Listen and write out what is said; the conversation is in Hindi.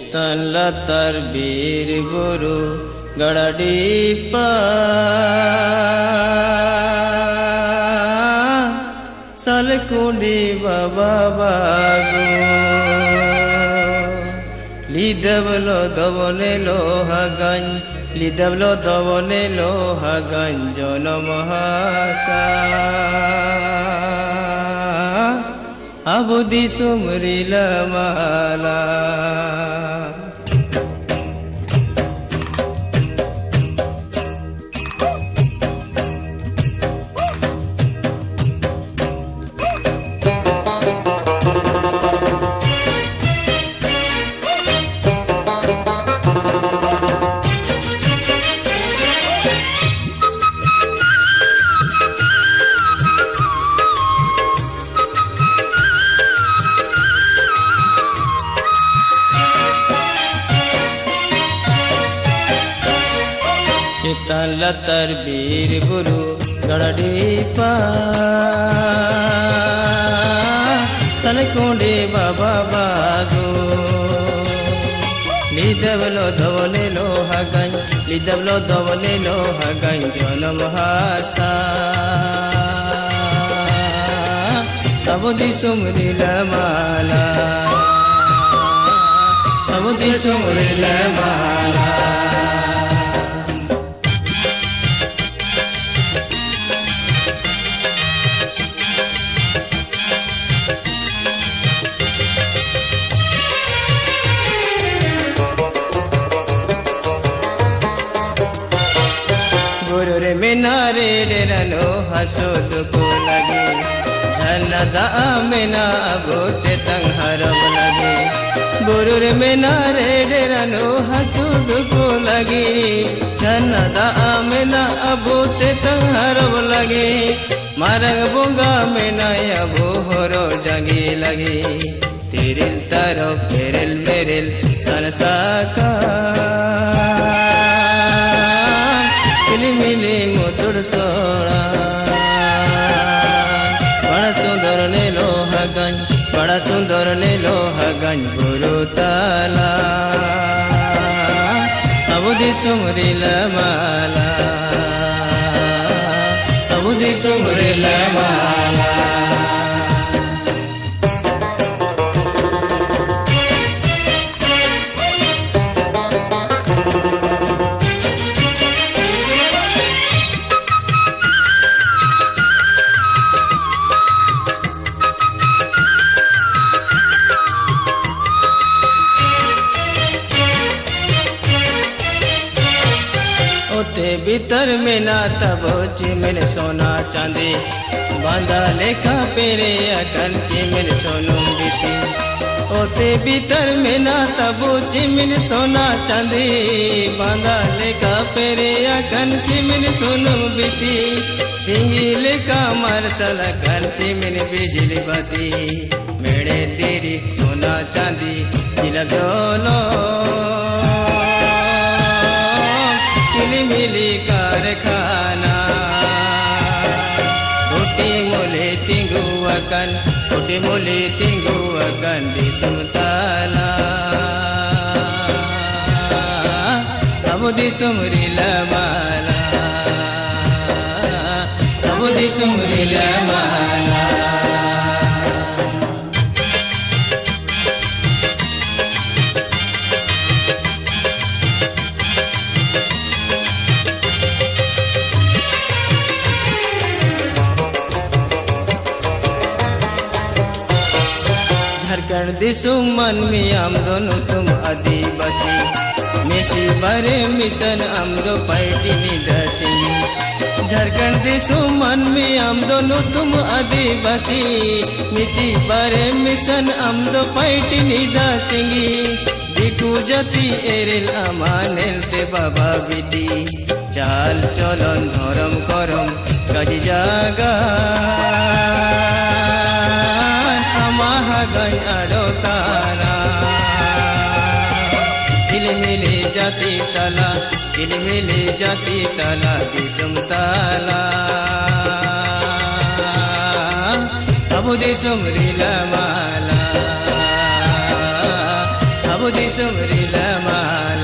Cetan latar bir buru gadadipa salkundi baba bagu lidavlo dovole lohagan lidavlo dovole lohagan jonamhasa abudi sumrila mala Cetan latar bir buru gadadipa salkundi baba bagu lidavlo dovole lohagan lidavlo dovole lohagan jonamhasa abudi sumrila mala abudi sumrila mala Minare derano hasud ko lagi jhalada mena abote tang haram lagi burur minare derano hasud ko lagi jhalada mena abote tang haram lagi marang bunga mena abo horo jagi lagi tiril taro peril meril sansaka मिली मोतर सोड़ा बड़ा सुंदर ने लोहागंज बड़ा सुंदर ने लोहागंज गुरु ताला अबुदी सुमरिला माला अबुदी सुमरिला माला भीतर में ना तब चिमिल सोना चांदी बांधा लेखा पेरे अकल चिमिल सोनू बीती ओते भीतर में ना तब चिमिल सोना चांदी बांधा लेखा पेरे अकल चिमिल सोनू बीती सिंगी लेखा मारसल अकल चिमिल बिजली बाती मेरे तेरी सोना चांदी जिलब जोलो मिली कारखाना उटी मोले तिंगु अकन di sumtala abu di sumrila mala abu di sumrila mala Jharkhand दिसुमन में हम दोनों तुम आदिवासी मेसी बारे मिशन हम दो पार्टी निदसिंगी झारखंड दिसुमन में हम दोनों तुम आदिवासी मेसी बारे मिशन हम दो पार्टी निदसिंगी दिकु जाति एरेल अमानेल ते बाबा बिटी चाल चलन धरम करम काजी जागा महागन अडोतारा किलमिले जाति तला दिसुम ताला अबु दिसुम रिला माला अबु दिसुम रिला माला